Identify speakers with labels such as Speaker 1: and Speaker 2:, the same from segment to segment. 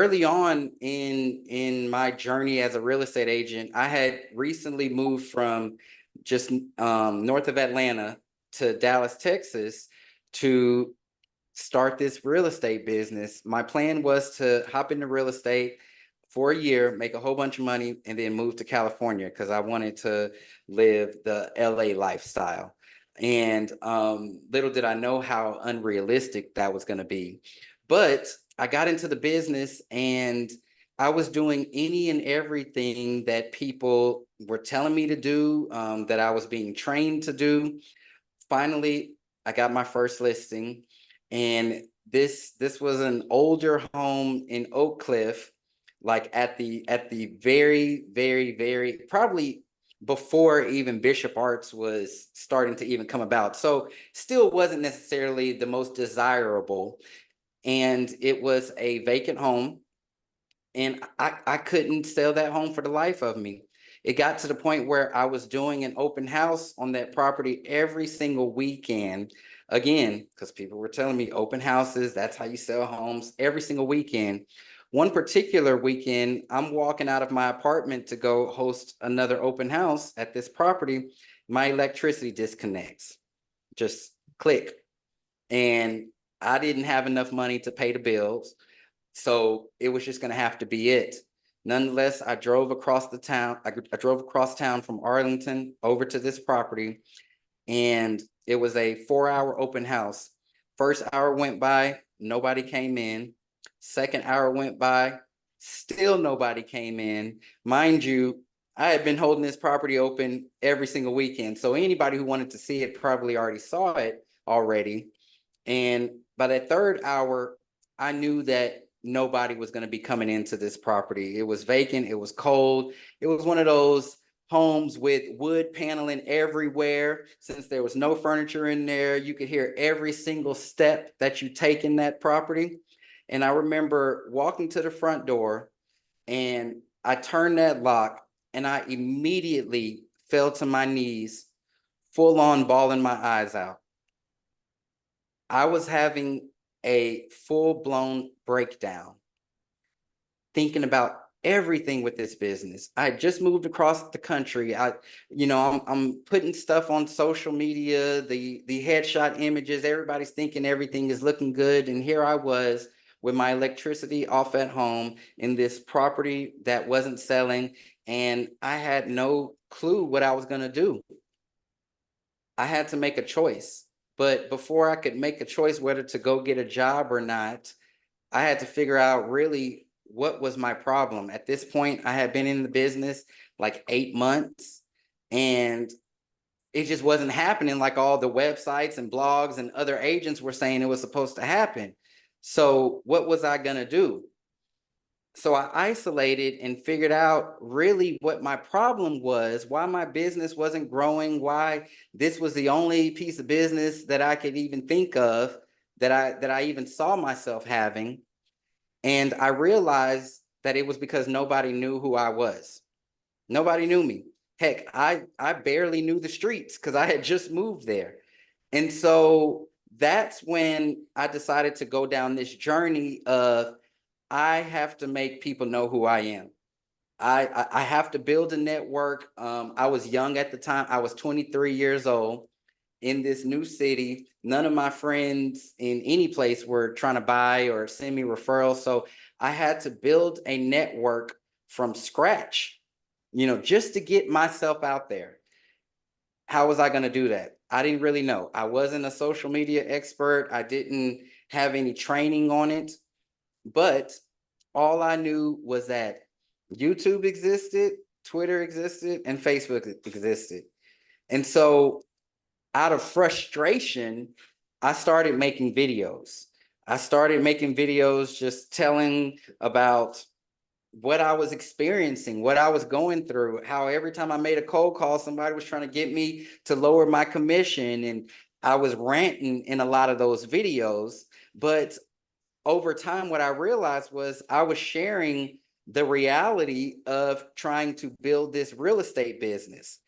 Speaker 1: early on in my journey as a real estate agent, I had recently moved from just north of Atlanta to Dallas, Texas, to start this real estate business. My plan was to hop into real estate for a year, make a whole bunch of money, and then move to California because I wanted to live the LA lifestyle. And little did I know how unrealistic that was going to be. But I got into the business and I was doing any and everything that people were telling me to do, that I was being trained to do. Finally, I got my first listing, and this was an older home in Oak Cliff, like at the very probably before even Bishop Arts was starting to even come about. So still wasn't necessarily the most desirable, and it was a vacant home, and I couldn't sell that home for the life of me. It got to the point where I was doing an open house on that property every single weekend. Again, because people were telling me open houses, that's how you sell homes, every single weekend. One particular weekend, I'm walking out of my apartment to go host another open house at this property. My electricity disconnects, just click. And I didn't have enough money to pay the bills. So it was just going to have to be it. Nonetheless, I drove across the town. I drove across town from Arlington over to this property, and it was a 4-hour open house. First hour went by, nobody came in. Second hour went by, still nobody came in. Mind you, I had been holding this property open every single weekend. So anybody who wanted to see it probably already saw it already. And by that third hour, I knew that nobody was going to be coming into this property. It was vacant. It was cold. It was one of those homes with wood paneling everywhere. Since there was no furniture in there, you could hear every single step that you take in that property. And I remember walking to the front door, and I turned that lock, and I immediately fell to my knees, full on bawling my eyes out. I was having a full-blown breakdown, thinking about everything with this business. I just moved across the country. I'm putting stuff on social media, the headshot images, everybody's thinking everything is looking good. And here I was with my electricity off at home in this property that wasn't selling, and I had no clue what I was going to do. I had to make a choice. But before I could make a choice whether to go get a job or not, I had to figure out really what was my problem. At this point, I had been in the business like 8 months, and it just wasn't happening like all the websites and blogs and other agents were saying it was supposed to happen. So what was I going to do? So I isolated and figured out really what my problem was, why my business wasn't growing, why this was the only piece of business that I could even think of, that I even saw myself having. And I realized that it was because nobody knew who I was. Nobody knew me. Heck, I barely knew the streets because I had just moved there. And so that's when I decided to go down this journey of, I have to make people know who I am. I have to build a network. I was young at the time. I was 23 years old in this new city. None of my friends in any place were trying to buy or send me referrals. So I had to build a network from scratch, just to get myself out there. How was I going to do that? I didn't really know. I wasn't a social media expert. I didn't have any training on it. But all I knew was that YouTube existed, Twitter existed, and Facebook existed. And so out of frustration, I started making videos. I started making videos just telling about what I was experiencing, what I was going through, how every time I made a cold call, somebody was trying to get me to lower my commission. And I was ranting in a lot of those videos. But over time, what I realized was I was sharing the reality of trying to build this real estate business.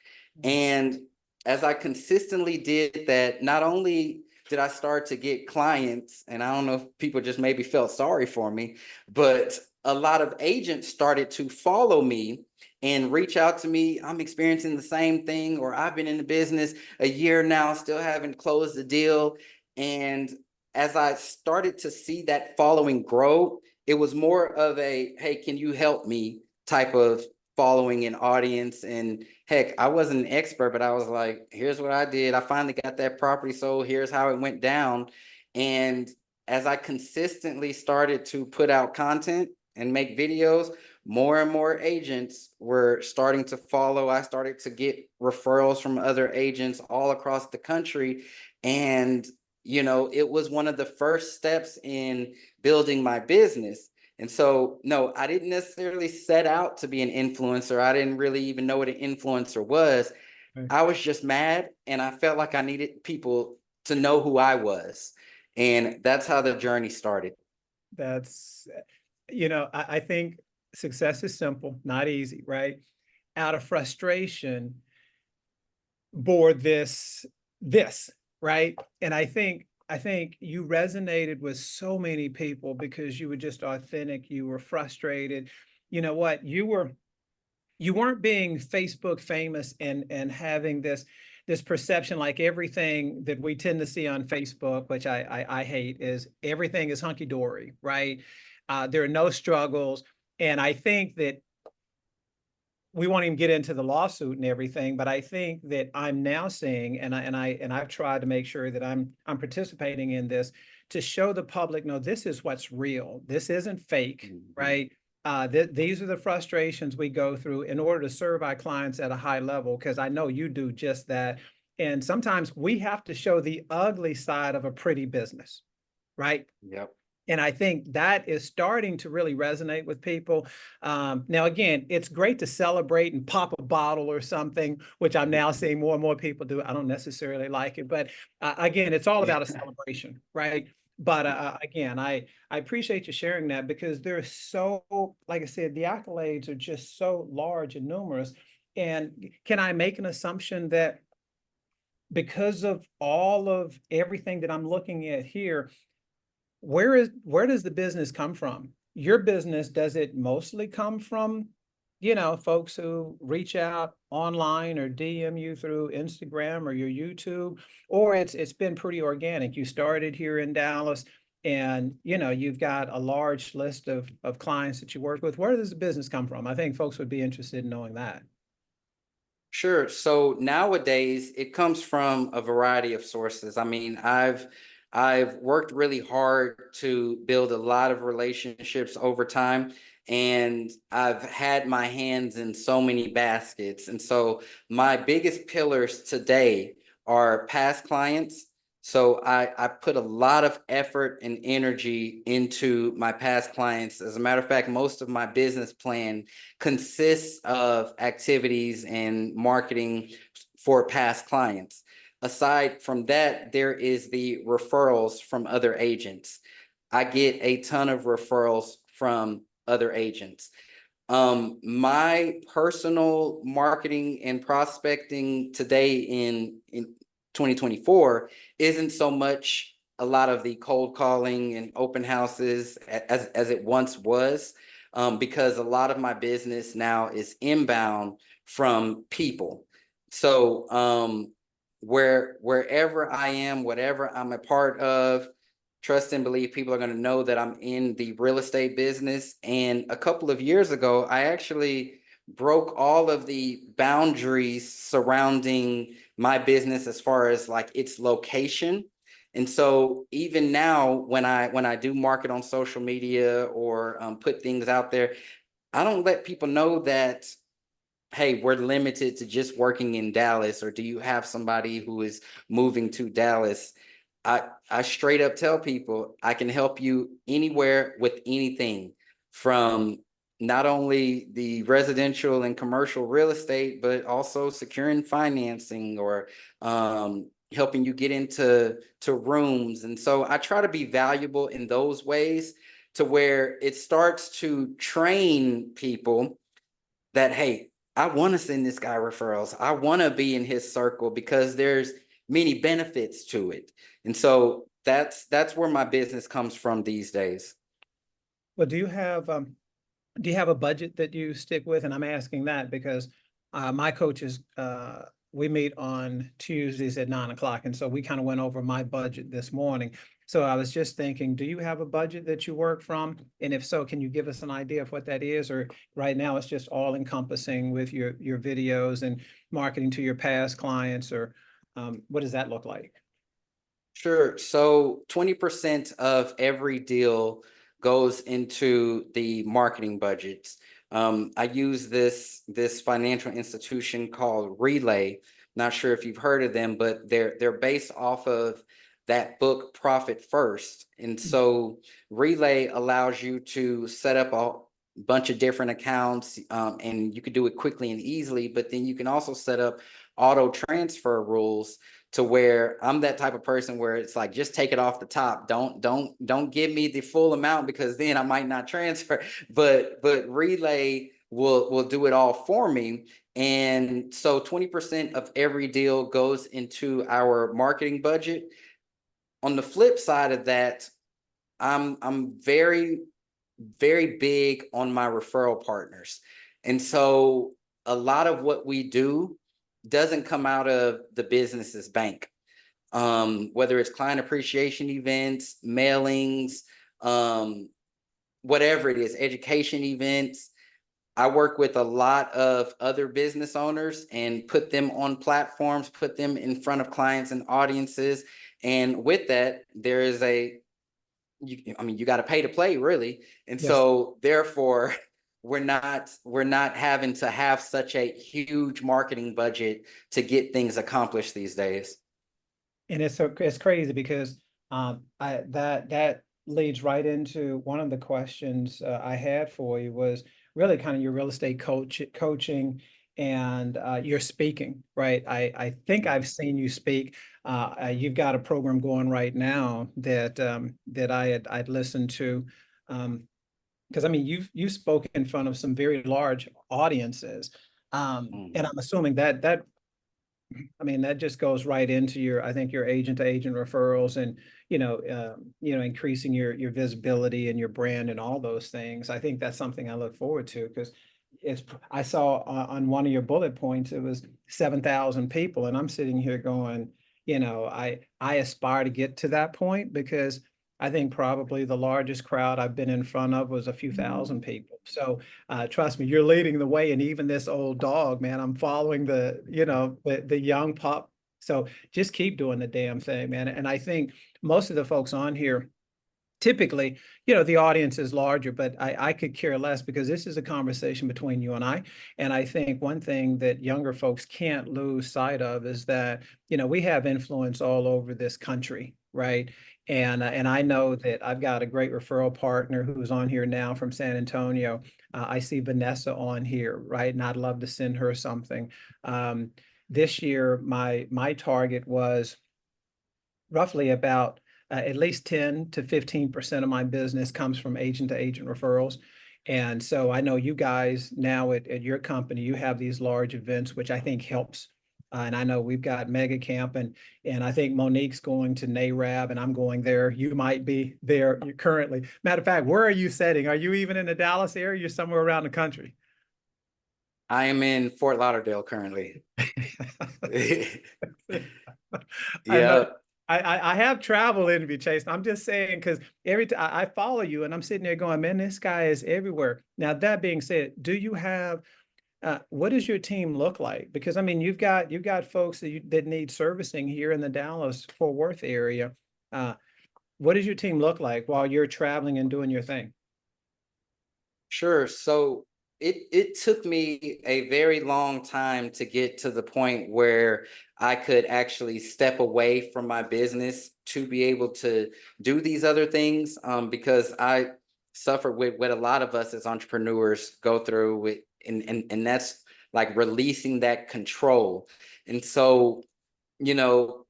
Speaker 1: And as I consistently did that, not only did I start to get clients, and I don't know if people just maybe felt sorry for me, but a lot of agents started to follow me and reach out to me. I'm experiencing the same thing, or I've been in the business a year now, still haven't closed the deal. And as I started to see that following grow, it was more of a, hey, can you help me type of following an audience. And heck, I wasn't an expert, but I was like, here's what I did. I finally got that property sold. Here's how it went down. And as I consistently started to put out content and make videos, more and more agents were starting to follow. I started to get referrals from other agents all across the country. And, you know, it was one of the first steps in building my business. And so, no, I didn't necessarily set out to be an influencer. I didn't really even know what an influencer was.
Speaker 2: Right.
Speaker 1: I was just mad, and I felt like I needed people to know who I was. And that's how the journey started.
Speaker 2: That's, you know, I think success is simple, not easy, right? Out of frustration, bore this, right? And I think you resonated with so many people because you were just authentic, you were frustrated. You know what? You weren't being Facebook famous and having this perception like everything that we tend to see on Facebook, which I hate, is everything is hunky dory, right? There are no struggles, and I think that we won't even get into the lawsuit and everything, but I think that I'm now seeing, and I've tried to make sure that I'm participating in this to show the public, no, this is what's real. This isn't fake, right? These are the frustrations we go through in order to serve our clients at a high level, because I know you do just that. And sometimes we have to show the ugly side of a pretty business, right?
Speaker 1: Yep.
Speaker 2: And I think that is starting to really resonate with people. Now, again, it's great to celebrate and pop a bottle or something, which I'm now seeing more and more people do. I don't necessarily like it, but again, it's all about a celebration, right? But again, I appreciate you sharing that, because there's so, like I said, the accolades are just so large and numerous. And can I make an assumption that because of all of everything that I'm looking at here, where does the business come from? Your business, does it mostly come from, you know, folks who reach out online or DM you through Instagram or your YouTube, or it's been pretty organic? You started here in Dallas, and you know, you've got a large list of clients that you work with. Where does the business come from? I think folks would be interested in knowing that.
Speaker 1: Sure. So nowadays it comes from a variety of sources. I mean, I've worked really hard to build a lot of relationships over time, and I've had my hands in so many baskets. And so my biggest pillars today are past clients. So I put a lot of effort and energy into my past clients. As a matter of fact, most of my business plan consists of activities and marketing for past clients. Aside from that, there is the referrals from other agents. I get a ton of referrals from other agents. My personal marketing and prospecting today in 2024 isn't so much a lot of the cold calling and open houses as it once was, because a lot of my business now is inbound from people. So wherever I am, whatever I'm a part of, trust and believe people are going to know that I'm in the real estate business. And a couple of years ago, I actually broke all of the boundaries surrounding my business as far as like its location. And so even now, when I do market on social media or put things out there, I don't let people know that, hey, we're limited to just working in Dallas, or do you have somebody who is moving to Dallas? I straight up tell people I can help you anywhere with anything, from not only the residential and commercial real estate, but also securing financing or helping you get into rooms. And so I try to be valuable in those ways, to where it starts to train people that, hey, I want to send this guy referrals. I want to be in his circle because there's many benefits to it. And so that's where my business comes from these days.
Speaker 2: Well, do you have do you have a budget that you stick with? And I'm asking that because my coaches, we meet on Tuesdays at 9 o'clock. And so we kind of went over my budget this morning. So I was just thinking, do you have a budget that you work from? And if so, can you give us an idea of what that is? Or right now it's just all encompassing with your videos and marketing to your past clients, or what does that look like?
Speaker 1: Sure. So 20% of every deal goes into the marketing budgets. I use this financial institution called Relay. Not sure if you've heard of them, but they're based off of that book Profit First. And so Relay allows you to set up a bunch of different accounts, and you can do it quickly and easily, but then you can also set up auto transfer rules to where I'm that type of person where it's like, just take it off the top. Don't give me the full amount, because then I might not transfer. But Relay will do it all for me. And so 20% of every deal goes into our marketing budget. On the flip side of that, I'm very, very big on my referral partners. And so a lot of what we do doesn't come out of the business's bank. Whether it's client appreciation events, mailings, whatever it is, education events. I work with a lot of other business owners and put them on platforms, put them in front of clients and audiences. And with that, there is you got to pay to play, really. And
Speaker 2: Yes.
Speaker 1: so therefore, we're not having to have such a huge marketing budget to get things accomplished these days.
Speaker 2: And it's crazy because that leads right into one of the questions I had for you was really kind of your real estate coaching and your speaking, right? I think I've seen you speak. You've got a program going right now that that I'd listened to. Because I mean, you've spoken in front of some very large audiences, and
Speaker 1: Mhm.
Speaker 2: I'm assuming that I mean, that just goes right into your, I think, your agent to agent referrals and, increasing your visibility and your brand and all those things. I think that's something I look forward to because I saw on one of your bullet points, it was 7,000 people. And I'm sitting here going, I aspire to get to that point because I think probably the largest crowd I've been in front of was a few thousand people. So trust me, you're leading the way. And even this old dog, man, I'm following the young pup. So just keep doing the damn thing, man. And I think most of the folks on here, typically, the audience is larger, but I could care less because this is a conversation between you and I. And I think one thing that younger folks can't lose sight of is that, we have influence all over this country, right? And I know that I've got a great referral partner who's on here now from San Antonio. I see Vanessa on here, right? And I'd love to send her something. This year, my target was roughly about at least 10 to 15% of my business comes from agent to agent referrals. And so I know you guys now at your company, you have these large events, which I think helps. And I know we've got Mega Camp and I think Monique's going to NARAB and I'm going there. You might be there currently. Matter of fact, where are you setting? Are you even in the Dallas area? You're somewhere around the country.
Speaker 1: I am in Fort Lauderdale currently.
Speaker 2: I know.
Speaker 1: Yeah.
Speaker 2: I have travel interview, Chase. I'm just saying because every time I follow you and I'm sitting there going, man, this guy is everywhere. Now, that being said, do you have what does your team look like? Because I mean, you've got folks that need servicing here in the Dallas Fort Worth area. Uh, what does your team look like while you're traveling and doing your thing?
Speaker 1: Sure. So it took me a very long time to get to the point where I could actually step away from my business to be able to do these other things. Because I suffered with what a lot of us as entrepreneurs go through with, and that's like releasing that control. And so, you know,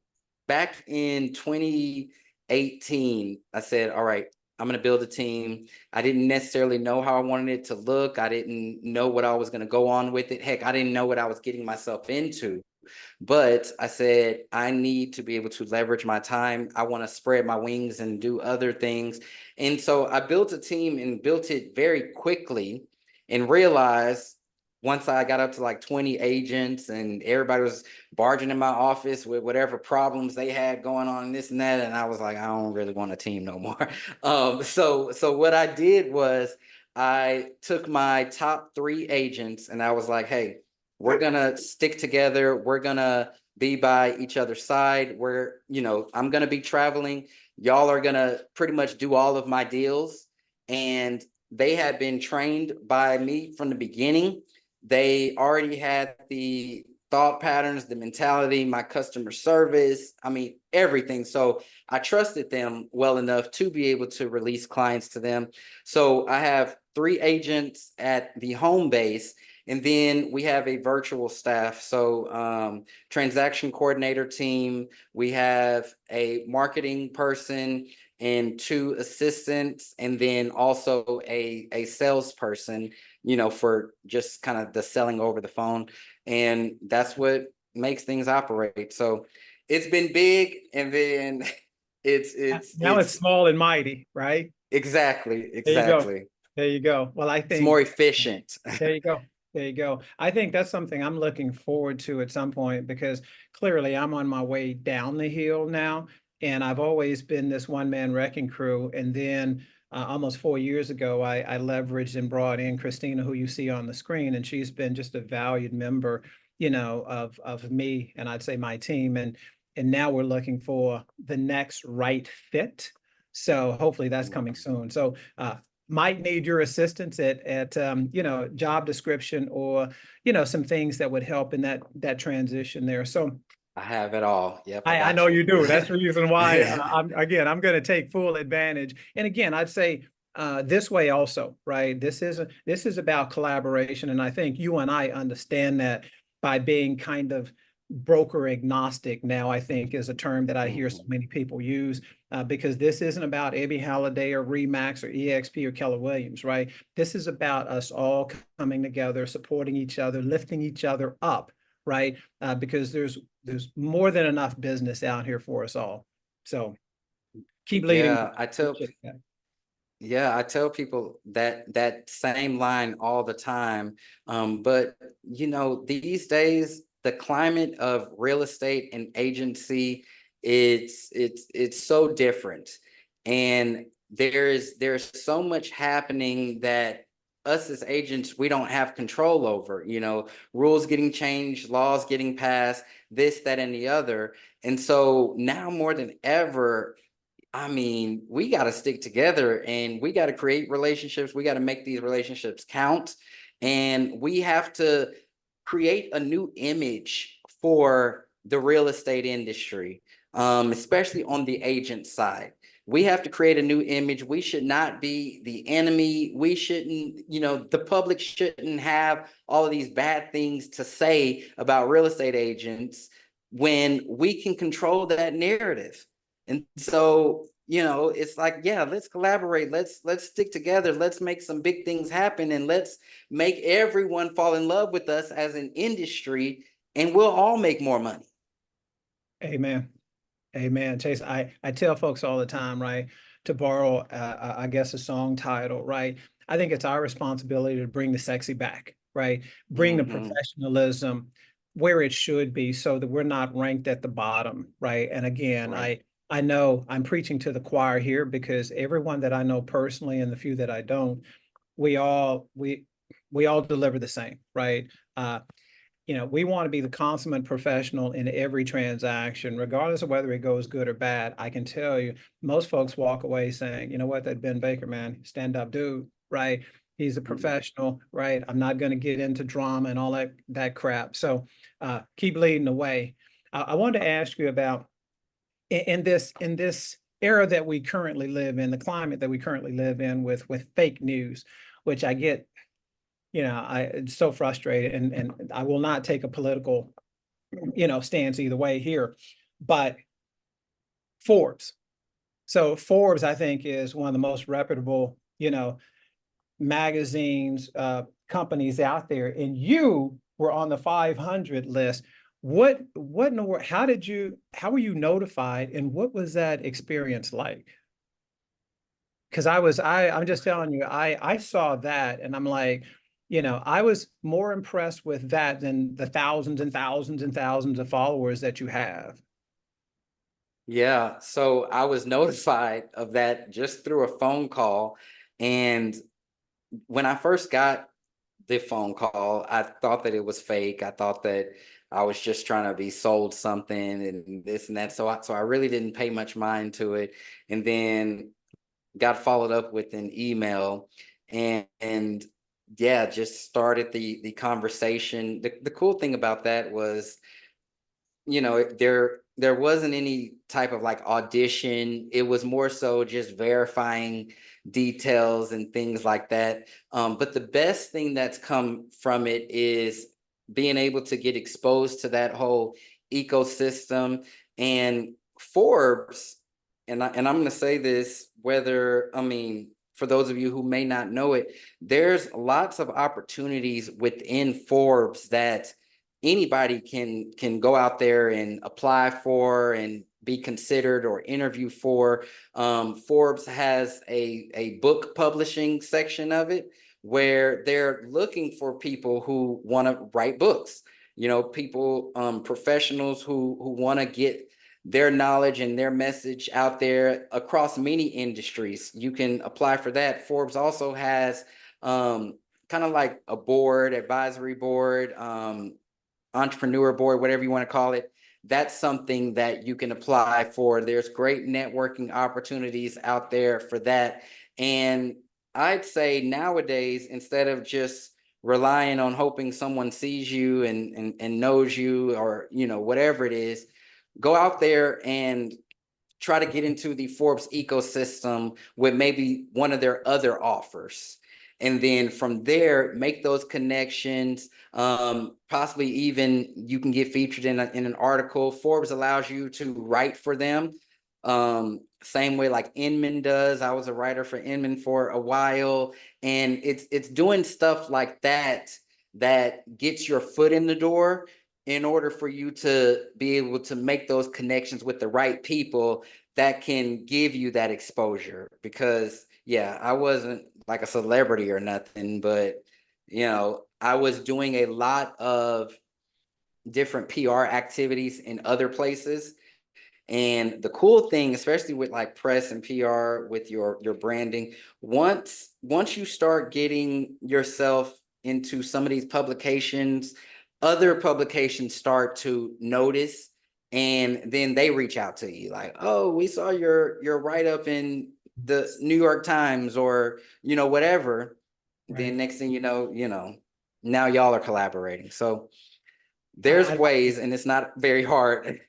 Speaker 1: back in 2018, I said, all right, I'm going to build a team. I didn't necessarily know how I wanted it to look. I didn't know what I was going to go on with it. Heck, I didn't know what I was getting myself into. But I said, I need to be able to leverage my time. I want to spread my wings and do other things. And so I built a team and built it very quickly. and realized once I got up to like 20 agents and everybody was barging in my office with whatever problems they had going on and this and that. And I was like, I don't really want a team no more. So what I did was I took my top 3 agents and I was like, hey, we're gonna stick together. We're gonna be by each other's side. I'm gonna be traveling. Y'all are gonna pretty much do all of my deals. And they had been trained by me from the beginning. They already had the thought patterns, the mentality, my customer service, I mean, everything. So I trusted them well enough to be able to release clients to them. So I have 3 agents at the home base, and then we have a virtual staff. So transaction coordinator team, we have a marketing person and 2 assistants, and then also a salesperson, for just kind of the selling over the phone. And that's what makes things operate. So it's been big, and then
Speaker 2: Now it's
Speaker 1: it's
Speaker 2: small and mighty, right?
Speaker 1: exactly,
Speaker 2: There you go.
Speaker 1: exactly.
Speaker 2: There you go. Well, I
Speaker 1: It's
Speaker 2: think
Speaker 1: more efficient.
Speaker 2: there you go. There you go. I think that's something I'm looking forward to at some point, because clearly I'm on my way down the hill now. And I've always been this one-man wrecking crew. And then almost 4 years ago, I leveraged and brought in Christina, who you see on the screen, and she's been just a valued member, of me, and I'd say my team. And now we're looking for the next right fit. So hopefully that's coming soon. So might need your assistance at job description, or some things that would help in that transition there. So
Speaker 1: I have it all. Yep, I
Speaker 2: I
Speaker 1: got
Speaker 2: know
Speaker 1: you.
Speaker 2: you do. That's the reason why I'm going to take full advantage. And again, I'd say this way also, right? This is about collaboration, and I think you and I understand that by being kind of broker agnostic now, I think is a term that I hear so many people use, because this isn't about Abby Halliday or Remax or EXP or Keller Williams, right? This is about us all coming together, supporting each other, lifting each other up, right? Because there's more than enough business out here for us all. So keep leading.
Speaker 1: Yeah, I tell people that same line all the time. But these days, the climate of real estate and agency, it's so different. And there's so much happening that us as agents, we don't have control over, rules getting changed, laws getting passed, this, that, and the other. And so now more than ever, I mean, we got to stick together, and we got to create relationships. We got to make these relationships count. And we have to create a new image for the real estate industry, especially on the agent side. We have to create a new image. We should not be the enemy. We shouldn't, the public shouldn't have all of these bad things to say about real estate agents when we can control that narrative. And so, it's like, yeah, let's collaborate. Let's stick together. Let's make some big things happen, and let's make everyone fall in love with us as an industry, and we'll all make more money.
Speaker 2: Amen. Amen. Chase, I tell folks all the time, right, to borrow, I guess, a song title, right? I think it's our responsibility to bring the sexy back, right? Bring the professionalism where it should be, so that we're not ranked at the bottom, right? And again,
Speaker 1: Right.
Speaker 2: I know I'm preaching to the choir here, because everyone that I know personally, and the few that I don't, we all deliver the same, right? We want to be the consummate professional in every transaction, regardless of whether it goes good or bad. I can tell you, most folks walk away saying, you know what, that Ben Baker, man, stand up dude, right? He's a professional, right? I'm not going to get into drama and all that crap. So keep leading the way. I wanted to ask you about, in this era that we currently live in, the climate that we currently live in, with fake news, which I get, it's so frustrated, and I will not take a political, stance either way here. But Forbes. So Forbes, I think, is one of the most reputable, magazines, companies out there, and you were on the 500 list. What in the world, how were you notified, and what was that experience like? Because I'm just telling you, I saw that, and I'm like, you know, I was more impressed with that than the thousands and thousands and thousands of followers that you have.
Speaker 1: Yeah, so I was notified of that just through a phone call. And when I first got the phone call, I thought that it was fake. I thought that I was just trying to be sold something and this and that. So I really didn't pay much mind to it. And then got followed up with an email, and yeah, just started the conversation. The cool thing about that was, there wasn't any type of like audition. It was more so just verifying details and things like that. But the best thing that's come from it is being able to get exposed to that whole ecosystem. And Forbes, and I'm going to say this, for those of you who may not know it, there's lots of opportunities within Forbes that anybody can go out there and apply for and be considered or interview for. Forbes has a book publishing section of it where they're looking for people who want to write books. People, professionals who want to get their knowledge and their message out there across many industries. You can apply for that. Forbes also has kind of like a advisory board, entrepreneur board, whatever you want to call it. That's something that you can apply for. There's great networking opportunities out there for that. And I'd say nowadays, instead of just relying on hoping someone sees you and knows you, or whatever it is, go out there and try to get into the Forbes ecosystem with maybe one of their other offers. And then from there, make those connections. Possibly even you can get featured in an article. Forbes allows you to write for them. Same way like Inman does. I was a writer for Inman for a while. And it's doing stuff like that that gets your foot in the door in order for you to be able to make those connections with the right people that can give you that exposure. Because yeah, I wasn't like a celebrity or nothing, but I was doing a lot of different PR activities in other places. And the cool thing, especially with like press and PR, with your branding, once you start getting yourself into some of these publications, other publications start to notice, and then they reach out to you like, oh, we saw your write-up in the New York Times, or whatever.
Speaker 2: Right.
Speaker 1: Then next thing now y'all are collaborating. So there's
Speaker 2: I
Speaker 1: ways, and it's not very hard.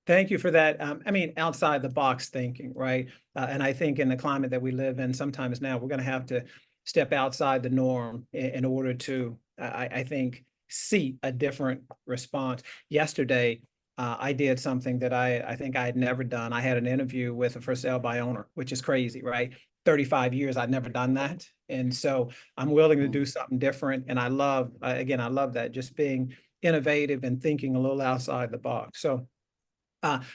Speaker 2: Thank you for that. I mean, outside the box thinking, right? And I think in the climate that we live in, sometimes now we're going to have to step outside the norm in order to, I think, see a different response. Yesterday, I did something that I think I had never done. I had an interview with a for sale by owner, which is crazy, right? 35 years, I'd never done that. And so I'm willing to do something different. And I love, again, I love that, just being innovative and thinking a little outside the box. So,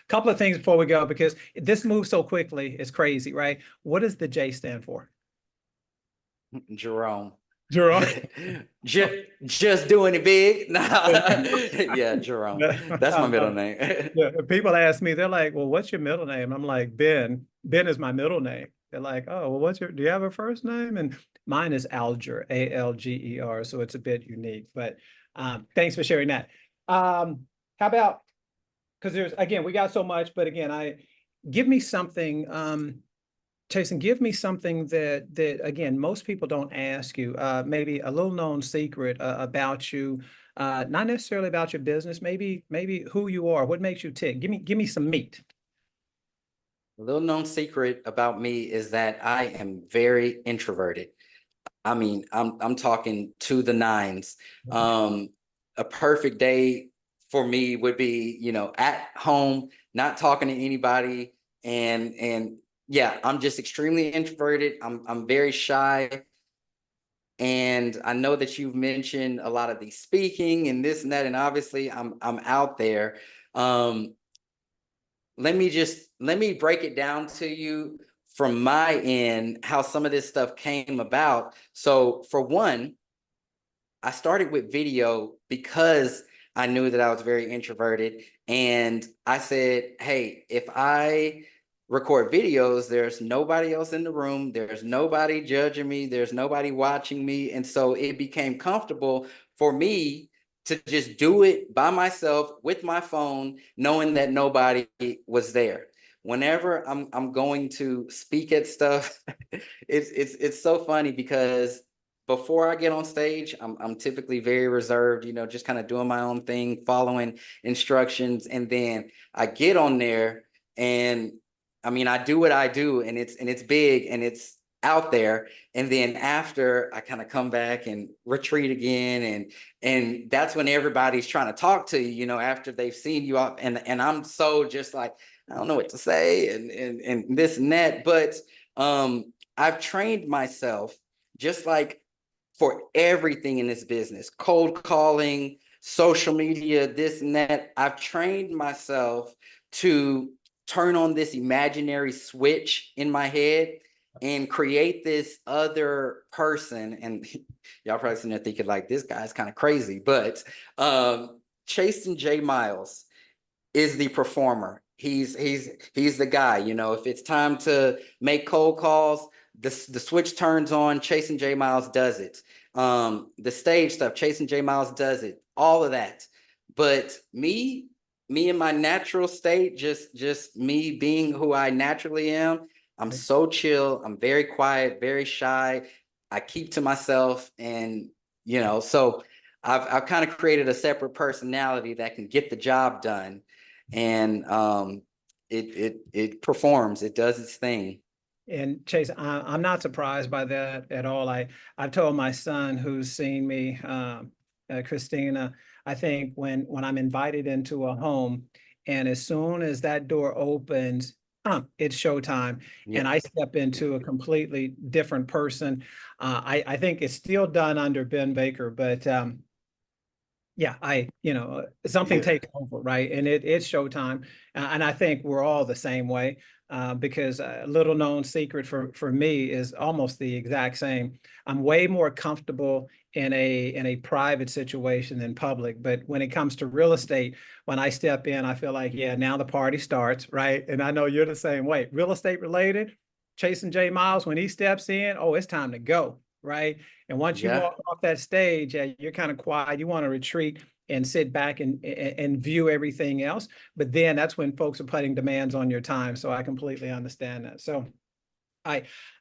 Speaker 2: couple of things before we go, because this moves so quickly, it's crazy, right? What does the J stand for?
Speaker 1: Jerome.
Speaker 2: Jerome.
Speaker 1: just doing it big. Nah. Yeah, Jerome. That's my middle name.
Speaker 2: Yeah, people ask me, they're like, well, what's your middle name? I'm like, Ben. Ben is my middle name. They're like, oh, well, do you have a first name? And mine is Alger, Alger. So it's a bit unique, but thanks for sharing that. How about, because again, we got so much, but again, give me something, Chastin, give me something that again, most people don't ask you, maybe a little known secret about you, not necessarily about your business, maybe who you are, what makes you tick. Give me some meat.
Speaker 1: A little known secret about me is that I am very introverted. I mean, I'm talking to the nines. A perfect day for me would be, at home, not talking to anybody, and yeah, I'm just extremely introverted. I'm very shy. And I know that you've mentioned a lot of the speaking and this and that, and obviously I'm out there. Um, let me break it down to you from my end, how some of this stuff came about. So for one, I started with video because I knew that I was very introverted. And I said, hey, if I record videos, there's nobody else in the room, there's nobody judging me, there's nobody watching me. And so it became comfortable for me to just do it by myself with my phone, knowing that nobody was there. Whenever I'm going to speak at stuff, it's so funny because before I get on stage, I'm typically very reserved, you know, just kind of doing my own thing, following instructions. And then I get on there and I mean, I do what I do, and it's big and it's out there. And then after I kind of come back and retreat again, and that's when everybody's trying to talk to you, you know, after they've seen you off. And I'm so just like, I don't know what to say, and this and that. But I've trained myself just like for everything in this business, cold calling, social media, this and that. I've trained myself to turn on this imaginary switch in my head and create this other person. And y'all probably sitting there thinking like, this guy's kind of crazy, but Chastin J. Miles is the performer. He's the guy. You know, if it's time to make cold calls, the switch turns on. Chastin J. Miles does it. The stage stuff, Chastin J. Miles does it. All of that. But me in my natural state, just me being who I naturally am, I'm so chill. I'm very quiet, very shy. I keep to myself, and you know, so I've kind of created a separate personality that can get the job done, and it performs. It does its thing.
Speaker 2: And Chase, I'm not surprised by that at all. I've told my son who's seen me, Christina, I think when I'm invited into a home, and as soon as that door opens, it's showtime, and I step into a completely different person. I think it's still done under Ben Baker, but yeah, something takes over, right? And it's showtime. And I think we're all the same way, because a little known secret for me is almost the exact same. I'm way more comfortable in a private situation than public. But when it comes to real estate, when I step in, I feel like, yeah, now the party starts, right? And I know you're the same way. Real estate related, Chasing J. Miles, when he steps in, oh, it's time to go, right? And once you walk off that stage, you're kind of quiet. You want to retreat and sit back and view everything else. But then that's when folks are putting demands on your time. So I completely understand that. So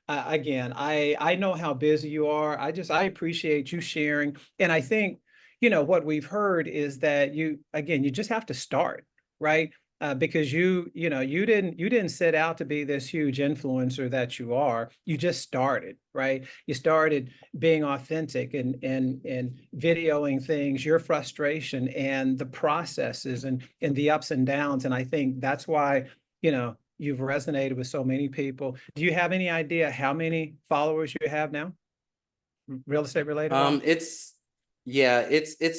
Speaker 2: again, I know how busy you are. I appreciate you sharing. And I think, what we've heard is that you just have to start, right? Because you didn't set out to be this huge influencer that you are. You just started, right? You started being authentic and videoing things, your frustration and the processes and the ups and downs. And I think that's why, you've resonated with so many people. Do you have any idea how many followers you have now? Real estate related?
Speaker 1: It's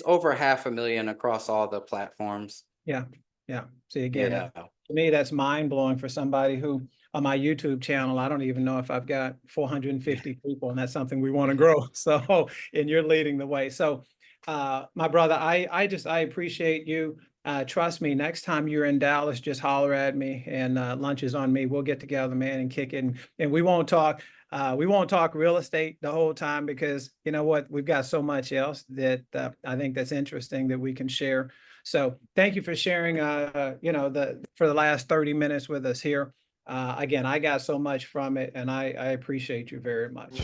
Speaker 1: over 500,000 across all the platforms.
Speaker 2: Yeah. Yeah. See, again, to me, that's mind blowing for somebody who on my YouTube channel, I don't even know if I've got 450 people, and that's something we want to grow. So, and you're leading the way. So, my brother, I appreciate you. Trust me, next time you're in Dallas, just holler at me, and lunch is on me. We'll get together, man, and kick it. And we won't talk real estate the whole time, because you know what? We've got so much else that I think that's interesting that we can share. So thank you for sharing, for the last 30 minutes with us here. Again, I got so much from it, and I appreciate you very much.